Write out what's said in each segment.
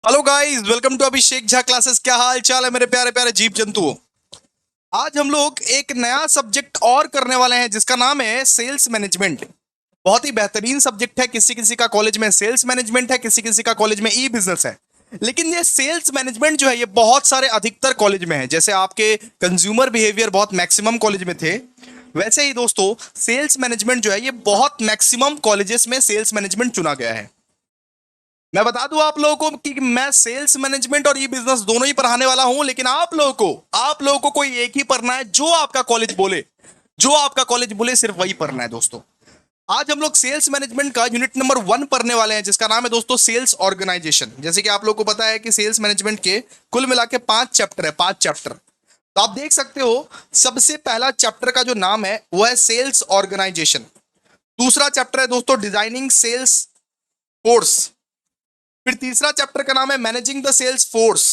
Hello guys, welcome to Abhishek Jha classes. क्या हाल चाल है मेरे प्यारे प्यारे जीव जंतुओं। आज हम लोग एक नया सब्जेक्ट और करने वाले हैं जिसका नाम है सेल्स मैनेजमेंट। बहुत ही बेहतरीन सब्जेक्ट है। किसी किसी का कॉलेज में सेल्स मैनेजमेंट है, किसी किसी का कॉलेज में ई बिजनेस है। लेकिन ये सेल्स मैनेजमेंट जो है ये बहुत सारे अधिकतर कॉलेज में है। जैसे आपके कंज्यूमर बिहेवियर बहुत मैक्सिमम कॉलेज में थे, वैसे ही दोस्तों सेल्स मैनेजमेंट जो है ये बहुत मैक्सिमम कॉलेजेस में सेल्स मैनेजमेंट चुना गया है। मैं बता दूं आप लोगों को कि मैं सेल्स मैनेजमेंट और ई बिजनेस दोनों ही पढ़ाने वाला हूं, लेकिन आप लोगों को कोई एक ही पढ़ना है। जो आपका कॉलेज बोले सिर्फ वही पढ़ना है दोस्तों। आज हम लोग सेल्स मैनेजमेंट का यूनिट नंबर 1 पढ़ने वाले हैं जिसका नाम है दोस्तों सेल्स ऑर्गेनाइजेशन। जैसे कि आप लोगों को पता है कि सेल्स मैनेजमेंट के कुल मिला के 5 चैप्टर है, 5 चैप्टर। तो आप देख सकते हो सबसे पहला चैप्टर का जो नाम है वो है सेल्स ऑर्गेनाइजेशन। दूसरा चैप्टर है दोस्तों डिजाइनिंग सेल्स फोर्स। फिर तीसरा चैप्टर का नाम है मैनेजिंग द सेल्स फोर्स।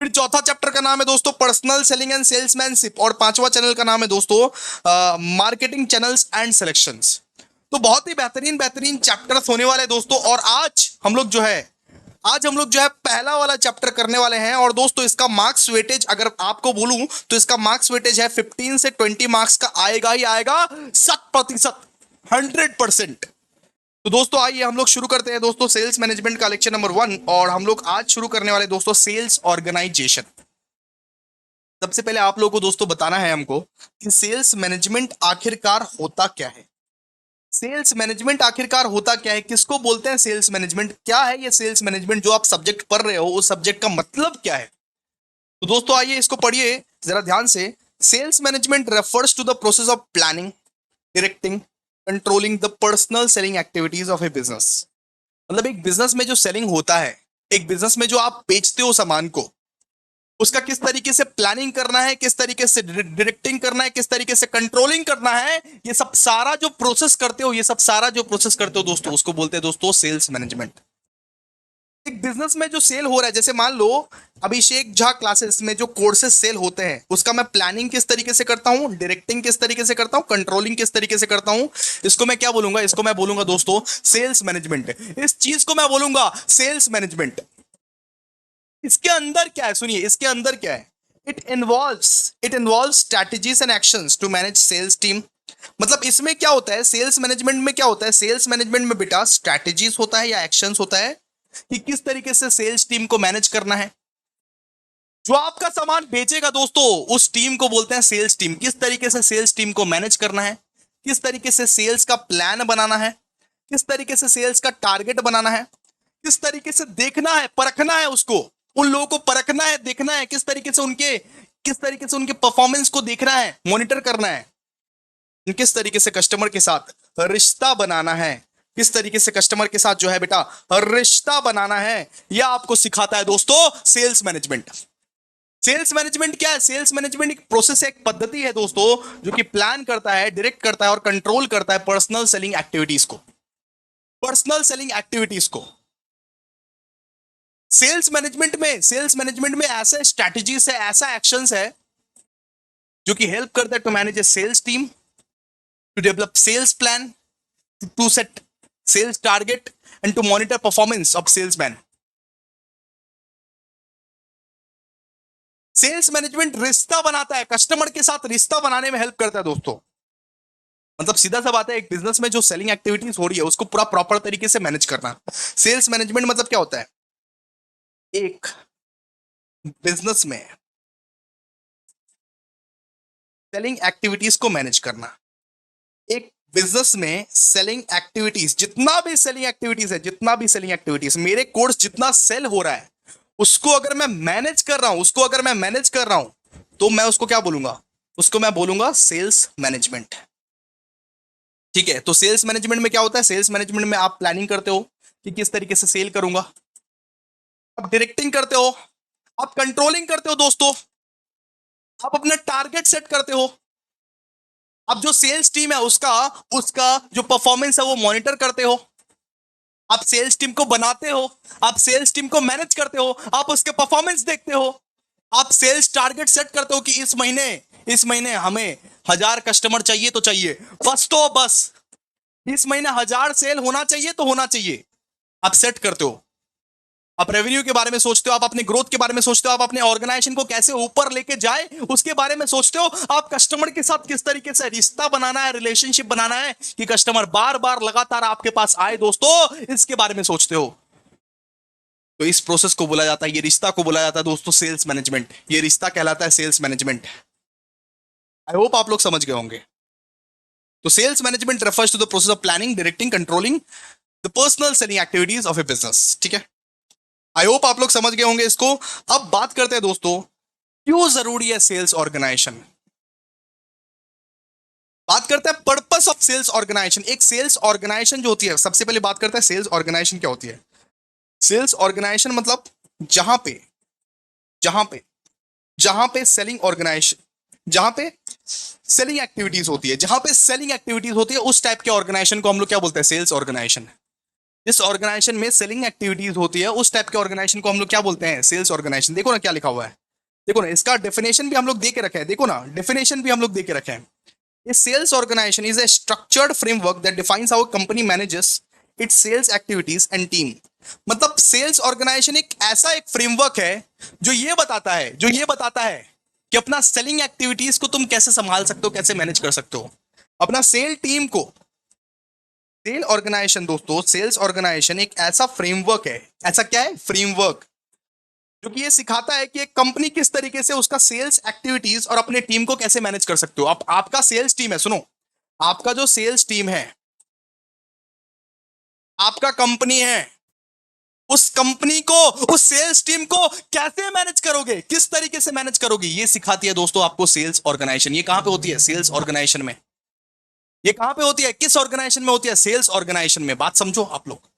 फिर चौथा चैप्टर का नाम है दोस्तों पर्सनल सेलिंग एंड सेल्समैनशिप। और पांचवा चैनल का नाम है दोस्तों मार्केटिंग चैनल्स एंड सिलेक्शंस। तो बहुत ही बेहतरीन बेहतरीन चैप्टर्स होने वाले हैं दोस्तों। और आज हम लोग जो है पहला वाला चैप्टर करने वाले हैं। और दोस्तों इसका मार्क्स वेटेज अगर आपको बोलूं तो इसका मार्क्स वेटेज है 15 से 20 मार्क्स का आएगा ही आएगा। 100%, 100%। तो दोस्तों आइए हम लोग शुरू करते हैं दोस्तों सेल्स मैनेजमेंट का लेक्चर नंबर 1। और हम लोग आज शुरू करने वाले दोस्तों सेल्स ऑर्गेनाइजेशन। सबसे पहले आप लोगों को दोस्तों बताना है हमको कि सेल्स मैनेजमेंट आखिरकार होता क्या है। सेल्स मैनेजमेंट आखिरकार होता क्या है, किसको बोलते हैं सेल्स मैनेजमेंट, क्या है ये सेल्स मैनेजमेंट जो आप सब्जेक्ट पढ़ रहे हो, उस सब्जेक्ट का मतलब क्या है। तो दोस्तों आइए इसको पढ़िए जरा ध्यान से। Sales management refers to the process of planning, directing, controlling the personal selling activities of a business. मतलब एक बिजनेस में जो सेलिंग होता है, एक बिजनेस में जो आप बेचते हो सामान को, उसका किस तरीके से प्लानिंग करना है, किस तरीके से डायरेक्टिंग करना है, किस तरीके से कंट्रोलिंग करना है, ये सब सारा जो प्रोसेस करते हो, दोस्तों उसको बोलते हैं दोस्तों सेल्स मैनेजमेंट। एक बिजनेस में जो सेल हो रहा है, जैसे मान लो अभिषेक झा क्लासेस में जो कोर्सेज सेल होते हैं उसका मैं प्लानिंग किस तरीके से करता हूं, डायरेक्टिंग किस तरीके से करता हूं, कंट्रोलिंग किस तरीके से करता हूं, इसको मैं क्या बोलूंगा, इसको मैं बोलूंगा दोस्तों सेल्स मैनेजमेंट। इस चीज को मैं बोलूंगा सेल्स मैनेजमेंट। इसके अंदर क्या है सुनिए, इसके अंदर क्या है। It involves strategies and actions to manage sales team. मतलब इसमें क्या होता है, सेल्स मैनेजमेंट में क्या होता है, सेल्स मैनेजमेंट में बेटा स्ट्रैटेजीज होता है या एक्शंस होता है कि किस तरीके से सेल्स टीम को मैनेज करना है। जो आपका सामान बेचेगा दोस्तों उस टीम को बोलते हैं सेल्स टीम। किस तरीके से सेल्स टीम को मैनेज करना है, किस तरीके से सेल्स का प्लान बनाना है, किस तरीके से सेल्स का टारगेट बनाना है, किस तरीके से देखना है, परखना है, उसको उन लोगों को परखना है, देखना है किस तरीके से उनके परफॉर्मेंस को देखना है, मॉनिटर करना है, किस तरीके से कस्टमर के साथ रिश्ता बनाना है, किस तरीके से कस्टमर के साथ जो है बेटा रिश्ता बनाना है। यह आपको सिखाता है दोस्तों सेल्स मैनेजमेंट। सेल्स मैनेजमेंट क्या है, सेल्स मैनेजमेंट एक प्रोसेस है, एक पद्धति है दोस्तों जो कि प्लान करता है, डायरेक्ट करता है और कंट्रोल करता है पर्सनल सेलिंग एक्टिविटीज को। पर्सनल सेलिंग एक्टिविटीज को सेल्स मैनेजमेंट में ऐसा स्ट्रैटेजीज है, ऐसा एक्शंस है जो कि हेल्प करता है to manage a sales team, to develop sales plan, to set sales target and to monitor performance of salesman. Sales management रिश्ता बनाता है, कस्टमर के साथ रिश्ता बनाने में हेल्प करता है दोस्तों। मतलब सीधा सा बात है, एक बिजनेस में जो सेलिंग एक्टिविटीज हो रही है उसको पूरा प्रॉपर तरीके से मैनेज करना। सेल्स मैनेजमेंट मतलब क्या होता है, एक बिजनेस में सेलिंग एक्टिविटीज को मैनेज करना। एक बिजनेस में सेलिंग एक्टिविटीज, जितना भी सेलिंग एक्टिविटीज मेरे कोर्स जितना सेल हो रहा है उसको अगर मैं मैनेज कर रहा हूं तो मैं उसको क्या बोलूंगा, उसको मैं बोलूंगा सेल्स मैनेजमेंट। ठीक है, तो सेल्स मैनेजमेंट में क्या होता है, सेल्स मैनेजमेंट में आप प्लानिंग करते हो कि किस तरीके से सेल करूंगा, आप डायरेक्टिंग करते हो, आप कंट्रोलिंग करते हो दोस्तों, आप अपना टारगेट सेट करते हो, आप जो सेल्स टीम है उसका उसका जो परफॉर्मेंस है वो मॉनिटर करते हो, आप सेल्स टीम को बनाते हो, आप सेल्स टीम को मैनेज करते हो, आप उसके परफॉर्मेंस देखते हो, आप सेल्स टारगेट सेट करते हो कि इस महीने हमें 1000 कस्टमर चाहिए तो चाहिए, बस इस महीने 1000 सेल होना चाहिए तो होना चाहिए, आप सेट करते हो। आप रेवेन्यू के बारे में सोचते हो, आप अपने ग्रोथ के बारे में सोचते हो, आप अपने ऑर्गेनाइजेशन को कैसे ऊपर लेके जाए उसके बारे में सोचते हो, आप कस्टमर के साथ किस तरीके से रिश्ता बनाना है, रिलेशनशिप बनाना है कि कस्टमर बार बार लगातार आपके पास आए दोस्तों, इसके बारे में सोचते हो। तो इस प्रोसेस को बोला जाता है, ये रिश्ता को बोला जाता है दोस्तों सेल्स मैनेजमेंट। ये रिश्ता कहलाता है सेल्स मैनेजमेंट। आई होप आप लोग समझ गए होंगे। तो sales management refers to the process of planning, directing, controlling the personal selling activities of a business. ठीक है, आई होप आप लोग समझ गए होंगे इसको। अब बात करते हैं दोस्तों क्यों जरूरी है सेल्स ऑर्गेनाइजेशन। बात करते हैं पर्पस ऑफ सेल्स ऑर्गेनाइजेशन। एक सेल्स ऑर्गेनाइजेशन जो होती है, सबसे पहले बात करते हैं सेल्स ऑर्गेनाइजेशन क्या होती है। सेल्स ऑर्गेनाइजेशन मतलब जहां पे जहां पे जहां पे सेलिंग ऑर्गेनाइजेशन, जहां पे सेलिंग एक्टिविटीज होती है, जहां पे सेलिंग एक्टिविटीज होती है उस टाइप के ऑर्गेनाइजेशन को हम लोग क्या बोलते हैं, सेल्स ऑर्गेनाइजेशन। जिस ऑर्गेनाइजेशन में सेलिंग एक्टिविटीज होती है उस टाइप के ऑर्गेनाइजेशन को हम लोग क्या बोलते हैं, सेल्स ऑर्गेनाइजेशन। देखो ना क्या लिखा हुआ है, देखो ना इसका डेफिनेशन भी हम लोग दे के रखे हैं, देखो ना डेफिनेशन भी हम लोग दे के रखे हैं। A sales organization is a structured framework that defines how a company manages its sales activities and team। मतलब सेल्स ऑर्गेनाइजेशन एक फ्रेमवर्क है जो ये बताता है कि अपना सेलिंग एक्टिविटीज को तुम कैसे संभाल सकते हो, कैसे मैनेज कर सकते हो अपना सेल टीम को। सेल ऑर्गेनाइजेशन दोस्तों, सेल्स ऑर्गेनाइजेशन एक ऐसा फ्रेमवर्क है, ऐसा क्या है, फ्रेमवर्क, जो कि ये सिखाता है कि एक कंपनी किस तरीके से उसका सेल्स एक्टिविटीज और अपने टीम को कैसे मैनेज कर सकते हो। आपका सेल्स टीम है, सुनो, आपका जो सेल्स टीम है, आपका कंपनी है, उस कंपनी को, उस सेल्स टीम को कैसे मैनेज करोगे, किस तरीके से मैनेज करोगे, ये सिखाती है दोस्तों आपको सेल्स ऑर्गेनाइजेशन। ये कहां पे होती है, सेल्स ऑर्गेनाइजेशन में। ये कहां पे होती है, किस ऑर्गेनाइजेशन में होती है, सेल्स ऑर्गेनाइजेशन में। बात समझो आप लोग।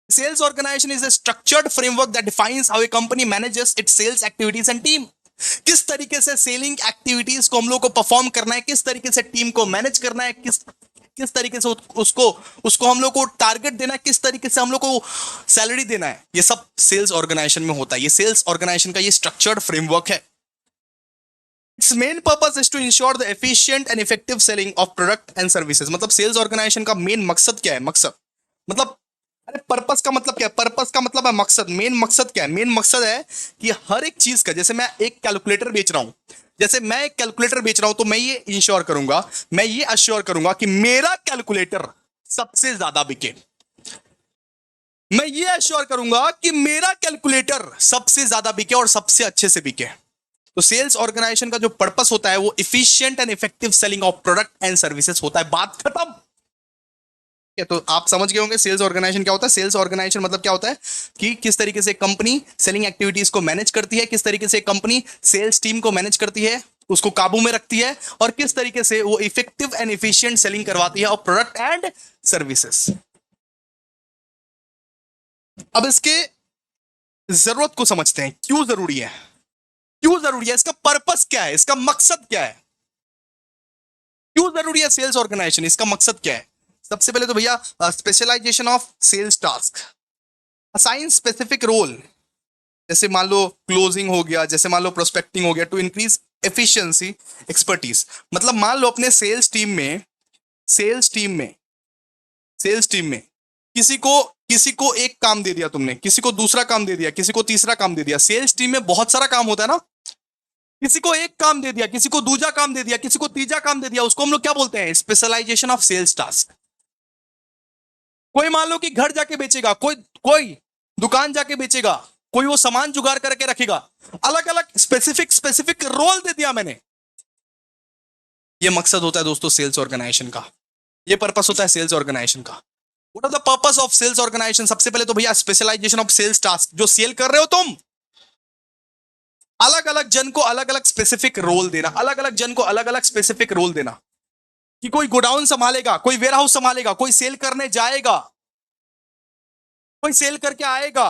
Sales organization is a structured framework that defines how a company manages its sales activities and team। किस तरीके से सेलिंग एक्टिविटीज को हम लोग को परफॉर्म करना है, किस तरीके से टीम को मैनेज करना है, किस तरीके से उसको उसको हम लोग को टारगेट देना है, किस तरीके से हम लोग को सैलरी देना है, ये सब सेल्स ऑर्गेनाइजेशन में होता है। ये सेल्स ऑर्गेनाइजेशन का ये स्ट्रक्चर्ड फ्रेमवर्क है। Its main purpose is to ensure the efficient and effective selling of product and services। मतलब सेल्स ऑर्गेनाइजेशन का मेन मकसद क्या है, मकसद मतलब, अरे पर्पस का मतलब क्या है, पर्पस का मतलब है मकसद। मेन मकसद क्या है, मेन मकसद है कि हर एक चीज का, जैसे मैं एक कैलकुलेटर बेच रहा हूं, जैसे मैं एक कैलकुलेटर बेच रहा हूं तो मैं ये इंश्योर करूंगा, मैं ये अश्योर करूंगा कि मेरा कैलकुलेटर सबसे ज्यादा बिके। मैं ये अश्योर करूंगा कि मेरा कैलकुलेटर सबसे ज्यादा बिके और सबसे अच्छे से बिके। तो सेल्स ऑर्गेनाइजेशन का जो पर्पस होता है वो efficient and effective selling of product and services होता है। बात खत्म। तो आप समझ गए होंगे सेल्स ऑर्गेनाइजेशन क्या होता है। सेल्स ऑर्गेनाइजेशन मतलब क्या होता है कि किस तरीके से कंपनी सेलिंग एक्टिविटीज को मैनेज करती है, किस तरीके से कंपनी सेल्स टीम को मैनेज करती है, उसको काबू में रखती है, और किस तरीके से वो इफेक्टिव एंड इफिशिएंट सेलिंग करवाती है ऑफ प्रोडक्ट एंड सर्विसेज। अब इसके जरूरत को समझते हैं, क्यों जरूरी है, क्यों जरूरी है, इसका पर्पस क्या है, इसका मकसद क्या है, क्यों जरूरी है सेल्स ऑर्गेनाइजेशन, इसका मकसद क्या है। सबसे पहले तो भैया specialisation of sales task, assign specific role, जैसे मान लो क्लोजिंग हो गया, जैसे मान लो प्रोस्पेक्टिंग हो गया, टू इंक्रीज एफिशिएंसी एक्सपर्टीज। मतलब मान लो अपने सेल्स टीम में, सेल्स टीम में, सेल्स टीम में किसी को एक काम दे दिया तुमने, किसी को दूसरा काम दे दिया, किसी को तीसरा काम दे दिया। सेल्स टीम में बहुत सारा काम होता है ना, किसी को एक काम दे दिया, किसी को दूसरा काम दे दिया, किसी को तीसरा काम दे दिया, उसको हम लोग क्या बोलते हैं, स्पेशलाइजेशन ऑफ सेल्स टास्क। कोई मान लो कि घर जाके बेचेगा, कोई कोई दुकान जाके बेचेगा, कोई वो सामान जुगाड़ करके रखेगा, अलग अलग स्पेसिफिक रोल दे दिया मैंने। ये मकसद होता है दोस्तों सेल्स ऑर्गेनाइजेशन का, ये पर्पस होता है सेल्स ऑर्गेनाइजेशन का। What are the purpose of sales organisation. सबसे पहले तो भैया स्पेशलाइजेशन ऑफ सेल्स टास्क, जो सेल कर रहे हो तुम, अलग अलग जन को अलग अलग स्पेसिफिक रोल देना, अलग अलग जन को अलग अलग स्पेसिफिक रोल देना, कि कोई गोडाउन संभालेगा, कोई वेयर हाउस संभालेगा, कोई सेल करने जाएगा, कोई सेल करके आएगा,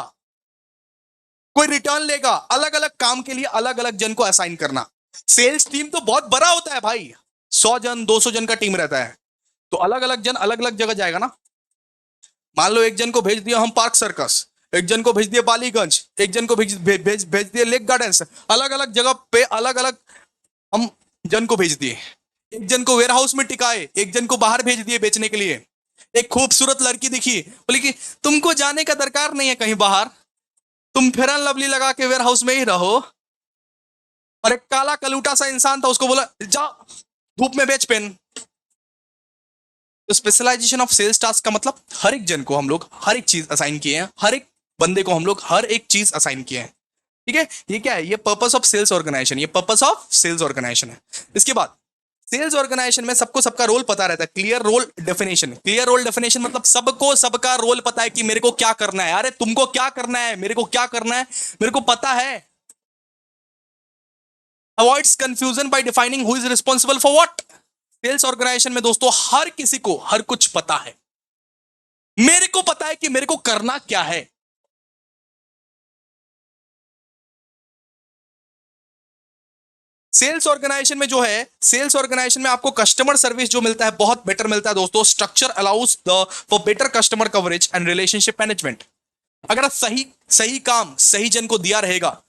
कोई रिटर्न लेगा। अलग अलग काम के लिए अलग अलग जन को असाइन करना। सेल्स टीम तो बहुत बड़ा होता है भाई, 100 जन 200 जन का टीम रहता है, तो अलग अलग जन अलग अलग जगह जाएगा ना। मान लो एक जन को भेज दिया हम पार्क सर्कस, एक जन को भेज दिया बालीगंज, एक जन को भेज दिया लेक गार्डन्स, अलग अलग जगह पे अलग अलग हम जन को भेज दिए। एक जन को वेयर हाउस में टिकाए, एक जन को बाहर भेज दिए बेचने के लिए। एक खूबसूरत लड़की दिखी, बोली कि तुमको जाने का दरकार नहीं है कहीं बाहर, तुम फेयर एंड लवली लगा के वेयर हाउस में ही रहो, और एक काला कलूटा सा इंसान था, उसको बोला जा धूप में बेच पेन। तो स्पेशलाइजेशन ऑफ सेल्स टास्क का मतलब हर एक जन को हम लोग हर एक चीज असाइन किए हैं, हर एक बंदे को हम लोग हर एक चीज असाइन किए हैं। ठीक है, ये क्या है, ये पर्पस ऑफ सेल्स ऑर्गेनाइजेशन, ये पर्पस ऑफ सेल्स ऑर्गेनाइजेशन है। इसके बाद सेल्स ऑर्गेनाइजेशन में सबको सबका रोल पता रहता है, clear role definition. Clear role definition मतलब सबको सबका रोल पता है कि मेरे को क्या करना है, अरे तुमको क्या करना है, मेरे को क्या करना है, मेरे को पता है। Avoids confusion by defining who is responsible for what. Sales organisation में दोस्तों हर किसी को हर कुछ पता है, मेरे को पता है कि मेरे को करना क्या है। सेल्स ऑर्गेनाइजेशन में जो है, सेल्स ऑर्गेनाइजेशन में आपको कस्टमर सर्विस जो मिलता है बहुत बेटर मिलता है दोस्तों। Structure allows the for better customer coverage and relationship management. अगर सही सही काम सही जन को दिया रहेगा,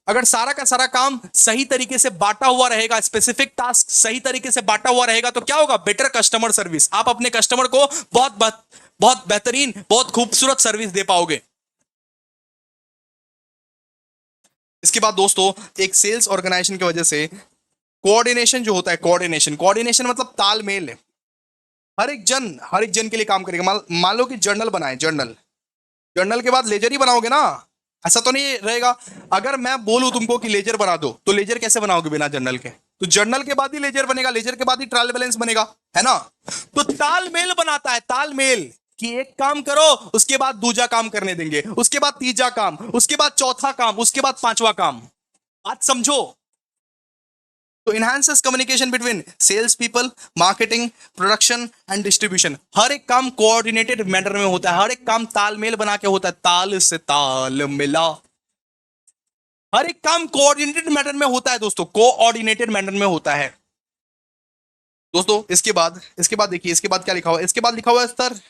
अगर सारा का सारा काम सही तरीके से बांटा हुआ रहेगा, स्पेसिफिक टास्क सही तरीके से बांटा हुआ रहेगा, तो क्या होगा, बेटर कस्टमर सर्विस। आप अपने कस्टमर को बहुत बेहतरीन बहुत खूबसूरत सर्विस दे पाओगे। इसके बाद दोस्तों एक सेल्स ऑर्गेनाइजेशन की वजह से कोऑर्डिनेशन जो होता है, कोऑर्डिनेशन कोऑर्डिनेशन मतलब तालमेल। हर एक जन के लिए काम करेगा। मान लो कि जर्नल बनाए, जर्नल जर्नल के बाद लेजर ही बनाओगे ना, ऐसा तो नहीं रहेगा। अगर मैं बोलूं तुमको कि लेजर बना दो, तो लेजर कैसे बनाओगे बिना जर्नल के, तो जर्नल के बाद ही लेजर बनेगा, लेजर के बाद ही ट्रायल बैलेंस बनेगा, है ना। तो तालमेल बनाता है, तालमेल कि एक काम करो उसके बाद दूसरा काम करने देंगे, उसके बाद तीसरा काम, उसके बाद चौथा काम, उसके बाद पांचवा काम। बात समझो। तो enhances communication between sales people, marketing, production and distribution. हर एक काम कोऑर्डिनेटेड मैनर में होता है, हर एक काम तालमेल बना के होता है, ताल से ताल मिला। हर एक काम कोऑर्डिनेटेड मैनर में होता है दोस्तों, कोऑर्डिनेटेड मैनर में होता है दोस्तों। इसके बाद देखिए, इसके बाद क्या लिखा हुआ है, इसके बाद लिखा हुआ है स्तर।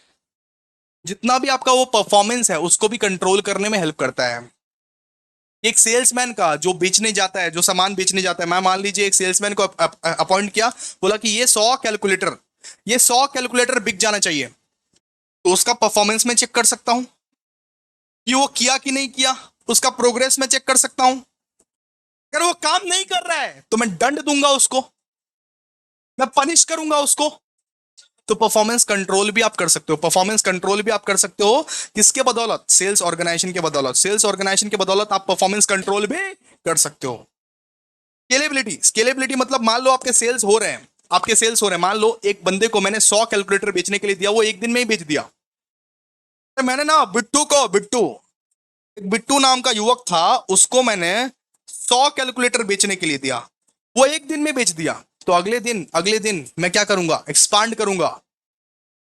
जितना भी आपका वो परफॉर्मेंस है उसको भी कंट्रोल करने में हेल्प करता है। एक सेल्समैन का जो बेचने जाता है, जो सामान बेचने जाता है, मैं मान लीजिए एक सेल्समैन को अपॉइंट किया, बोला कि ये 100 कैलकुलेटर बिक जाना चाहिए, तो उसका परफॉर्मेंस मैं चेक कर सकता हूं कि वो किया कि नहीं किया, उसका प्रोग्रेस मैं चेक कर सकता हूं। अगर वो काम नहीं कर रहा है तो मैं दंड दूंगा उसको, मैं पनिश करूंगा उसको। तो परफॉर्मेंस कंट्रोल भी आप कर सकते हो, परफॉर्मेंस कंट्रोल भी आप कर सकते हो किसके बदौलत, सेल्स ऑर्गेनाइजेशन के बदौलत। सेल्स ऑर्गेनाइजेशन के बदौलत आप परफॉर्मेंस कंट्रोल भी कर सकते हो। स्केलेबिलिटी, स्केलेबिलिटी मतलब मान लो आपके सेल्स हो रहे हैं, आपके सेल्स हो रहे हैं, मान लो एक बंदे को मैंने 100 कैलकुलेटर बेचने के लिए दिया, वो एक दिन में ही बेच दिया। तो मैंने ना बिट्टू नाम का युवक था, उसको मैंने 100 कैलकुलेटर बेचने के लिए दिया, वो एक दिन में बेच दिया। तो अगले दिन मैं क्या करूंगा, एक्सपांड करूंगा,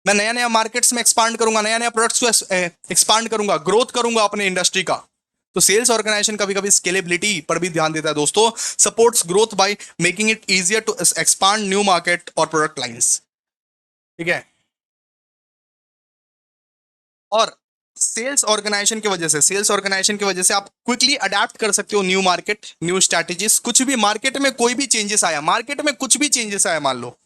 मैं नया नया मार्केट्स में एक्सपांड करूंगा, नया नया प्रोडक्ट्स को एक्सपांड करूंगा, ग्रोथ करूंगा अपने इंडस्ट्री का। तो सेल्स ऑर्गेनाइजेशन कभी कभी स्केलेबिलिटी पर भी ध्यान देता है दोस्तों। Supports growth by making it easier to expand new market और प्रोडक्ट लाइंस। ठीक है, और सेल्स ऑर्गेनाइजेशन की वजह से आप क्विकली अडेप्ट कर सकते हो न्यू मार्केट, न्यू स्ट्रैटेजीज। कुछ भी मार्केट में कोई भी चेंजेस आया, मार्केट में कुछ भी चेंजेस आया, मान लो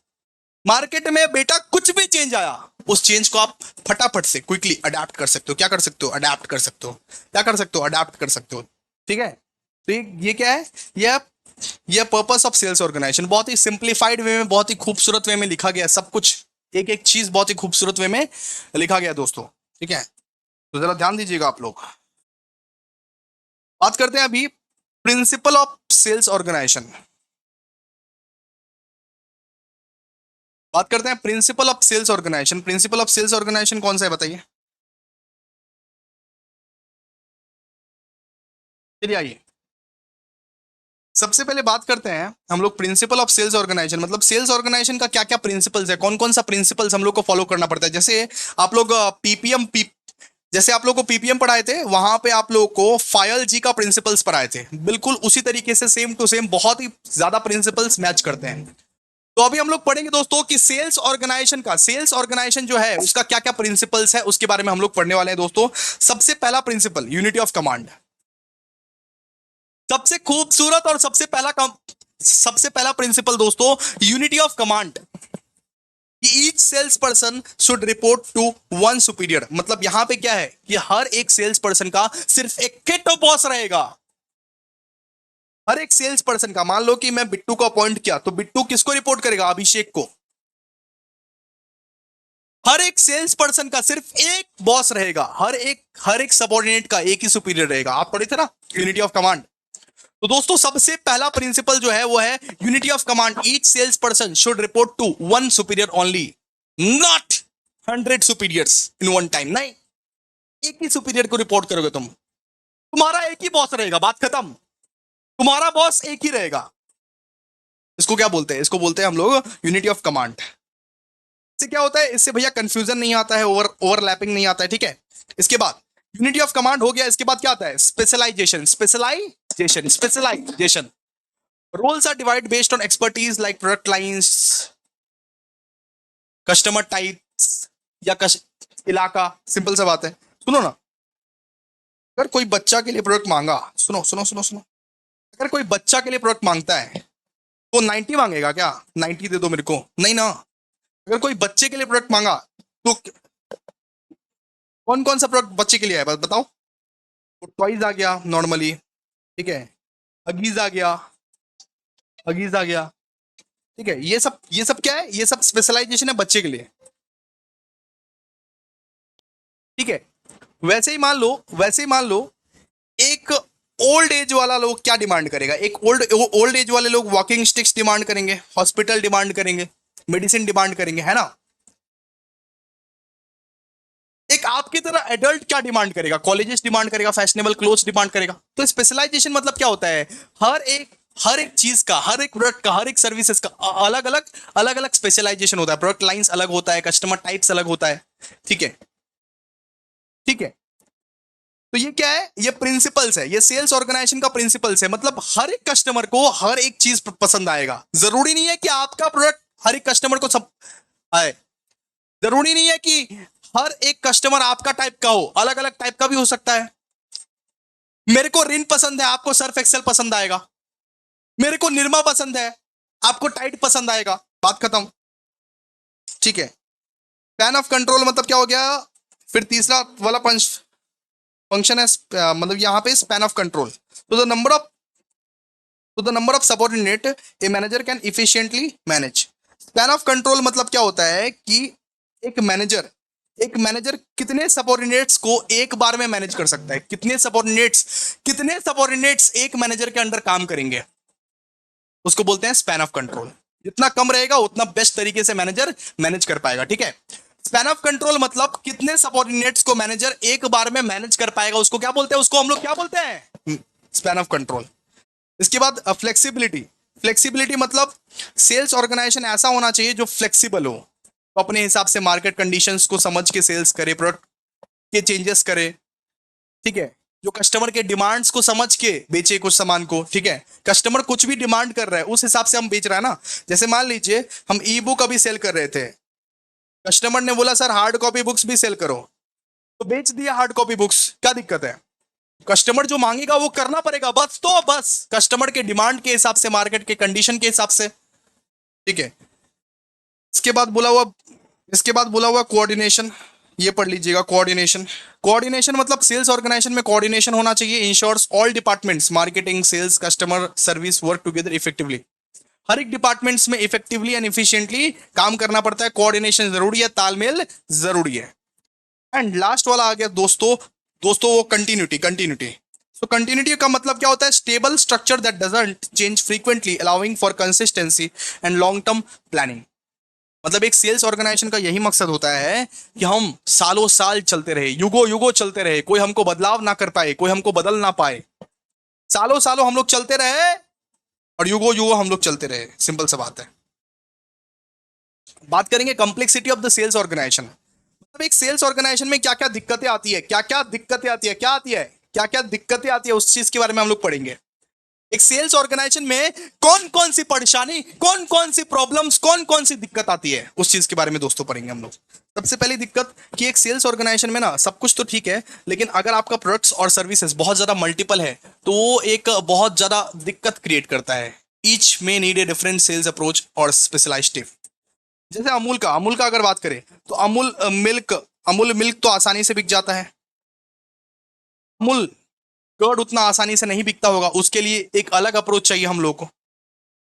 मार्केट में बेटा कुछ भी चेंज आया, उस चेंज को आप फटाफट से क्विकली अडेप्ट कर सकते हो। क्या कर सकते हो, अडेप्ट कर सकते हो। क्या कर सकते हो, अडेप्ट कर सकते हो। ठीक है, तो ये क्या है, ये पर्पस ऑफ सेल्स ऑर्गेनाइजेशन। बहुत ही सिंप्लीफाइड वे में, बहुत ही खूबसूरत वे में लिखा गया सब कुछ, एक एक चीज बहुत ही खूबसूरत वे में लिखा गया दोस्तों। ठीक है, तो जरा ध्यान दीजिएगा आप लोग। बात करते हैं अभी प्रिंसिपल ऑफ सेल्स ऑर्गेनाइजेशन। बात करते हैं principle of sales organisation. Principle of sales organisation कौन सा है बताइए, चलिए आइए। सबसे पहले बात करते हैं हम लोग प्रिंसिपल ऑफ सेल्स ऑर्गेनाइजेशन, मतलब सेल्स ऑर्गेनाइजेशन का क्या क्या प्रिंसिपल्स है, कौन कौन सा प्रिंसिपल्स हम लोग को फॉलो करना पड़ता है। जैसे आप लोग पीपीएम जैसे आप लोग को पीपीएम पढ़ाए थे, वहां पे आप लोग को फायल जी का प्रिंसिपल्स पढ़ाए थे, बिल्कुल उसी तरीके से सेम टू सेम, बहुत ही ज्यादा प्रिंसिपल्स मैच करते हैं। तो अभी हम लोग पढ़ेंगे दोस्तों कि सेल्स ऑर्गेनाइजेशन जो है उसका क्या क्या प्रिंसिपल्स है, उसके बारे में हम लोग पढ़ने वाले हैं दोस्तों। सबसे पहला प्रिंसिपल यूनिटी ऑफ कमांड। सबसे खूबसूरत और सबसे पहला प्रिंसिपल दोस्तों यूनिटी ऑफ कमांड। कि each sales person should report to one superior. मतलब यहां पे क्या है कि हर एक सेल्स पर्सन का सिर्फ एक ही तो बॉस रहेगा। हर एक सेल्स पर्सन का, मान लो कि मैं बिट्टू को अपॉइंट किया तो बिट्टू किसको रिपोर्ट करेगा? अभिषेक को। हर एक सेल्स पर्सन का सिर्फ एक बॉस रहेगा, हर एक सबऑर्डिनेट का एक ही सुपीरियर रहेगा। आप पढ़े थे ना यूनिटी ऑफ कमांड। तो दोस्तों सबसे पहला प्रिंसिपल जो है वो है unity of command. Each sales person should report to one superior only, not 100 superiors in one time. नहीं, एक ही सुपीरियर को रिपोर्ट करोगे तुम, तुम्हारा एक ही बॉस रहेगा, बात खत्म। तुम्हारा बॉस एक ही रहेगा। इसको क्या बोलते हैं? इसको बोलते हैं हम लोग यूनिटी ऑफ कमांड। इससे क्या होता है? इससे भैया कंफ्यूजन नहीं आता है, ओवरलैपिंग नहीं आता है, ठीक है। इसके बाद यूनिटी ऑफ कमांड हो गया, इसके बाद क्या आता है? Specialisation. Specialisation roles are divide based on expertise like product lines, customer types या इलाका। सिंपल सा बात है। सुनो ना, अगर कोई बच्चा के लिए प्रोडक्ट मांगा, सुनो सुनो सुनो सुनो, अगर कोई बच्चा के लिए प्रोडक्ट मांगता है तो 90 मांगेगा क्या? 90 दे दो मेरे को, नहीं ना। अगर कोई बच्चे के लिए प्रोडक्ट मांगा तो कौन कौन सा प्रोडक्ट बच्चे के लिए है बस बताओ। तो टॉयज आ गया नॉर्मली, ठीक है, हगीज आ गया, हगीज आ गया, ठीक है। ये सब क्या है? ये सब स्पेशलाइजेशन है बच्चे के लिए, ठीक है। वैसे ही मान लो एक ओल्ड एज वाला लोग क्या डिमांड करेगा? एक ओल्ड एज वाले लोग वॉकिंग स्टिक्स डिमांड करेंगे, हॉस्पिटल डिमांड करेंगे, मेडिसिन डिमांड करेंगे, है ना। एक आपकी तरह एडल्ट क्या डिमांड करेगा? कॉलेजेस डिमांड करेगा, फैशनेबल क्लोथ्स डिमांड करेगा। तो स्पेशलाइजेशन मतलब क्या होता है? हर एक चीज का, हर एक प्रोडक्ट का, हर एक सर्विसेज का अलग अलग स्पेशलाइजेशन होता है। प्रोडक्ट लाइंस अलग होता है, कस्टमर टाइप्स अलग होता है, ठीक है, ठीक है। तो ये क्या है? ये प्रिंसिपल्स है, ये सेल्स ऑर्गेनाइजेशन का प्रिंसिपल्स है। मतलब हर एक कस्टमर को हर एक चीज पसंद आएगा। जरूरी नहीं है कि आपका प्रोडक्ट हर एक कस्टमर को सब आए, जरूरी नहीं है कि हर एक कस्टमर आपका टाइप का हो, अलग अलग टाइप का भी हो सकता है। मेरे को रिन पसंद है, आपको सर्फ एक्सेल पसंद आएगा। मेरे को निरमा पसंद है, आपको टाइट पसंद आएगा, बात खत्म, ठीक है। स्पैन ऑफ कंट्रोल मतलब क्या हो गया? फिर तीसरा वाला फंक्शन है मतलब यहां पे स्पैन ऑफ कंट्रोल। तो the number of subordinate a manager can efficiently manage. Span of control मतलब क्या होता है कि एक मैनेजर कितने सबऑर्डिनेट्स को एक बार में मैनेज कर सकता है। कितने सबऑर्डिनेट्स एक मैनेजर के अंडर काम करेंगे, उसको बोलते हैं स्पैन ऑफ कंट्रोल। जितना कम रहेगा उतना बेस्ट तरीके से मैनेजर मैनेज कर पाएगा, ठीक है। स्पैन ऑफ कंट्रोल मतलब कितने सबऑर्डिनेट्स को मैनेजर एक बार में मैनेज कर पाएगा, उसको क्या बोलते हैं? उसको हम लोग क्या बोलते हैं? Span of control. इसके बाद फ्लेक्सिबिलिटी मतलब सेल्स ऑर्गेनाइजेशन ऐसा होना चाहिए जो फ्लेक्सिबल हो, तो अपने हिसाब से मार्केट कंडीशंस को समझ के सेल्स करे, प्रोडक्ट के चेंजेस करे, ठीक है। जो कस्टमर के डिमांड्स को समझ के बेचे कुछ सामान को, ठीक है। कस्टमर कुछ भी डिमांड कर रहा है उस हिसाब से हम बेच रहे हैं ना। जैसे मान लीजिए हम ई बुक अभी सेल कर रहे थे, कस्टमर ने बोला सर हार्ड कॉपी बुक्स भी सेल करो, तो बेच दिया हार्ड कॉपी बुक्स, क्या दिक्कत है? कस्टमर जो मांगेगा वो करना पड़ेगा, बस कस्टमर के डिमांड के हिसाब से, मार्केट के कंडीशन के हिसाब से, ठीक है। इसके बाद बोला हुआ कोऑर्डिनेशन, ये पढ़ लीजिएगा। कोऑर्डिनेशन मतलब सेल्स ऑर्गेनाइजेशन में कोऑर्डिनेशन होना चाहिए। Ensures all departments, marketing, sales, customer service work together effectively. हर एक डिपार्टमेंट्स में इफेक्टिवली एंड एफिशिएंटली काम करना पड़ता है। कोऑर्डिनेशन जरूरी है, तालमेल जरूरी है। एंड लास्ट वाला आ गया दोस्तों वो कंटिन्यूटी। सो कंटिन्यूटी का मतलब क्या होता है? Stable structure that doesn't change frequently, allowing for consistency and long term planning. मतलब एक सेल्स ऑर्गेनाइजेशन का यही मकसद होता है कि हम सालों साल चलते रहे, युगो चलते रहे, कोई हमको बदलाव ना कर पाए, कोई हमको बदल ना पाए। सालों हम लोग चलते रहे और युगो हम लोग चलते रहे। सिंपल सा बात है। बात करेंगे complexity of the sales organisation. मतलब एक सेल्स ऑर्गेनाइजेशन में क्या क्या दिक्कतें आती है, उस चीज के बारे में हम लोग पढ़ेंगे। एक सेल्स ऑर्गेनाइजेशन में कौन कौन सी परेशानी, कौन कौन सी प्रॉब्लम्स, कौन कौन सी दिक्कत आती है, उस चीज के बारे में दोस्तों पढ़ेंगे हम लोग। सबसे पहली दिक्कत कि एक सेल्स ऑर्गेनाइजेशन में ना सब कुछ तो ठीक है, लेकिन अगर आपका प्रोडक्ट्स और सर्विसेज बहुत ज्यादा मल्टीपल है तो वो एक बहुत ज्यादा दिक्कत क्रिएट करता है। ईच में need a different cells approach और स्पेशलाइज्ड टीम। जैसे अमूल का अगर बात करें तो अमूल मिल्क तो आसानी से बिक जाता है। अमूल कर्ड उतना आसानी से नहीं बिकता होगा, उसके लिए एक अलग अप्रोच चाहिए हम लोग को।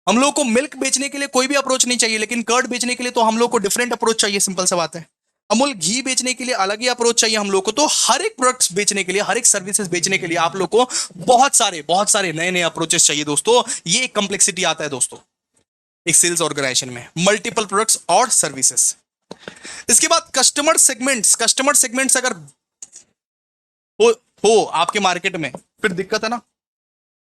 हम लोग को मिल्क बेचने के लिए कोई भी अप्रोच नहीं चाहिए, लेकिन कर्ड बेचने के लिए तो हम लोग को डिफरेंट अप्रोच चाहिए, सिंपल सा बात है। अमूल घी बेचने के लिए अलग ही अप्रोच चाहिए हम लोग को। तो हर एक प्रोडक्ट्स बेचने के लिए, हर एक सर्विसेज बेचने के लिए आप लोग को बहुत सारे नए नए अप्रोचेस चाहिए दोस्तों। ये एक कॉम्प्लेक्सिटी आता है दोस्तों एक सेल्स ऑर्गेनाइजेशन में, मल्टीपल प्रोडक्ट्स और सर्विसेज। इसके बाद कस्टमर सेगमेंट्स अगर हो हो आपके मार्केट में, फिर दिक्कत है ना।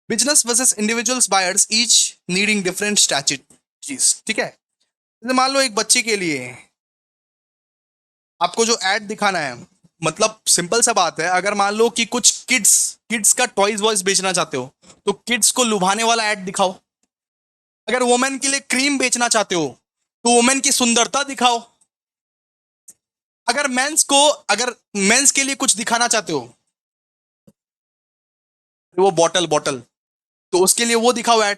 Business versus individuals buyers each needing different strategies, ठीक है। जैसे मान लो एक बच्चे के लिए आपको जो एड दिखाना है, मतलब सिंपल सा बात है, अगर मान लो कि कुछ किड्स का टॉयज वॉयज बेचना चाहते हो तो किड्स को लुभाने वाला एड दिखाओ। अगर वुमेन के लिए क्रीम बेचना चाहते हो तो वुमेन की सुंदरता दिखाओ। अगर मेंस के लिए कुछ दिखाना चाहते हो, वो बॉटल तो उसके लिए वो दिखाओ ऐड।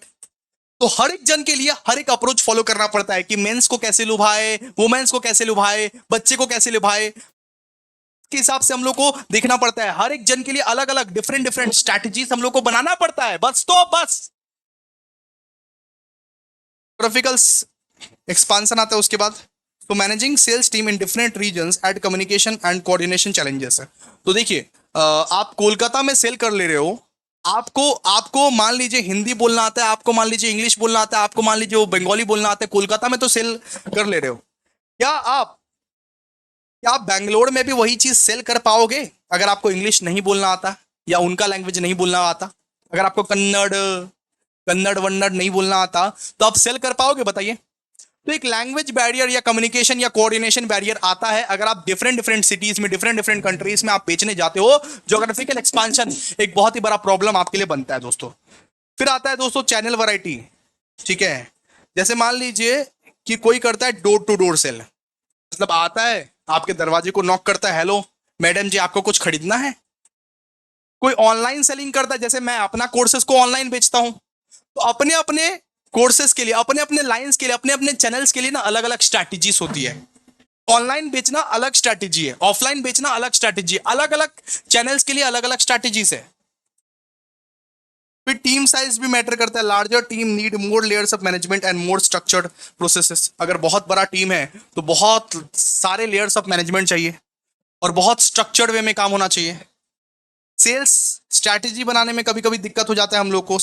तो हर एक जन के लिए हर एक अप्रोच फॉलो करना पड़ता है कि मेंस को कैसे लुभाए, वुमेन्स को कैसे लुभाए, बच्चे को कैसे लुभाए, के हिसाब से हम लोग को देखना पड़ता है। हर एक जन के लिए अलग अलग डिफरेंट स्ट्रैटेजीज हम लोग को बनाना पड़ता है। बस ग्राफिकल एक्सपांशन आता है उसके बाद। तो managing sales team in different regions add communication and coordination challenges है। तो देखिए आप कोलकाता में सेल कर ले रहे हो, आपको मान लीजिए हिंदी बोलना आता है, आपको मान लीजिए इंग्लिश बोलना आता है, आपको मान लीजिए वो बंगाली बोलना आता है, कोलकाता में तो सेल कर ले रहे हो। क्या आप बैंगलोर में भी वही चीज सेल कर पाओगे अगर आपको इंग्लिश नहीं बोलना आता या उनका लैंग्वेज नहीं बोलना आता? अगर आपको कन्नड़ वन्नड़ नहीं बोलना आता तो आप सेल कर पाओगे, बताइए? तो एक लैंग्वेज बैरियर या कम्युनिकेशन या कोऑर्डिनेशन बैरियर आता है अगर आप डिफरेंट सिटीज में, डिफरेंट कंट्रीज में आप बेचने जाते हो। ज्योग्राफिकल एक्सपांशन एक बहुत ही बड़ा प्रॉब्लम आपके लिए बनता है दोस्तों। फिर आता है दोस्तों चैनल वैरायटी, ठीक है। जैसे मान लीजिए कि कोई करता है डोर टू डोर सेल, मतलब आता है आपके दरवाजे को नॉक करता है, हेलो मैडम जी आपको कुछ खरीदना है। कोई ऑनलाइन सेलिंग करता है, जैसे मैं अपना कोर्सेज को ऑनलाइन बेचता हूं, तो अपने अपने कोर्सेज के लिए, अपने अपने लाइंस के लिए, अपने अपने चैनल्स के लिए ना अलग अलग स्ट्रैटेजीज होती है। ऑनलाइन बेचना अलग स्ट्रैटेजी है, ऑफलाइन बेचना अलग स्ट्रैटेजी है, अलग अलग चैनल्स के लिए अलग अलग स्ट्रैटेजीज है। फिर टीम साइज भी मैटर करता है। Larger team need more layers of management and more structured processes. अगर बहुत बड़ा टीम है तो बहुत सारे लेयर्स ऑफ मैनेजमेंट चाहिए और बहुत स्ट्रक्चर्ड वे में काम होना चाहिए। सेल्स स्ट्रैटेजी बनाने में कभी कभी दिक्कत हो जाता है हम लोग को,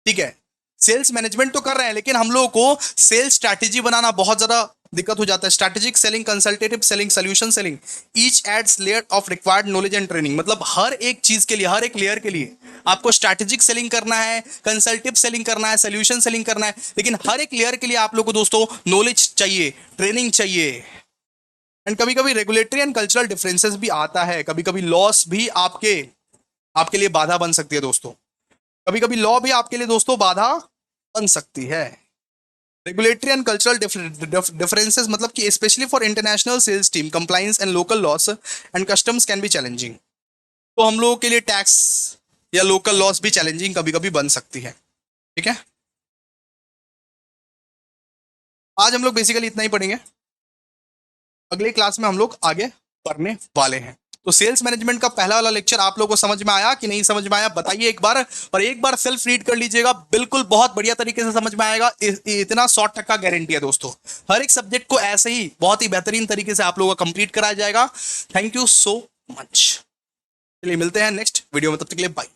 ठीक है। सेल्स मैनेजमेंट तो कर रहे हैं लेकिन हम लोगों को सेल्स स्ट्रैटेजी बनाना बहुत ज्यादा दिक्कत हो जाता है। Strategic selling, consultative selling, solution selling, each adds layer of required knowledge and training. मतलब हर एक चीज के लिए, हर एक लेयर के लिए आपको स्ट्रैटेजिक सेलिंग करना है, कंसल्टिव सेलिंग करना है, सॉल्यूशन सेलिंग करना है, लेकिन हर एक लेयर के लिए आप लोग को दोस्तों नॉलेज चाहिए, ट्रेनिंग चाहिए। एंड कभी कभी रेगुलेटरी एंड कल्चरल डिफरेंसेस भी आता है, कभी कभी लॉस भी आपके लिए बाधा बन सकती है दोस्तों। कभी कभी लॉ भी आपके लिए दोस्तों बाधा बन सकती है। रेगुलेटरी एंड कल्चरल डिफरेंसेस मतलब कि specially for international sales team compliance and local laws and customs can be challenging. तो हम लोगों के लिए टैक्स या लोकल लॉस भी चैलेंजिंग कभी कभी बन सकती है, ठीक है। आज हम लोग बेसिकली इतना ही पढ़ेंगे, अगले क्लास में हम लोग आगे पढ़ने वाले हैं। तो सेल्स मैनेजमेंट का पहला वाला लेक्चर आप लोगों को समझ में आया कि नहीं समझ में आया, बताइए एक बार। और एक बार सेल्फ रीड कर लीजिएगा, बिल्कुल बहुत बढ़िया तरीके से समझ में आएगा। इतना 100% गारंटी है दोस्तों। हर एक सब्जेक्ट को ऐसे ही बहुत ही बेहतरीन तरीके से आप लोगों का कंप्लीट कराया जाएगा। Thank you so much. चलिए मिलते हैं नेक्स्ट वीडियो में, तब तक के लिए बाय।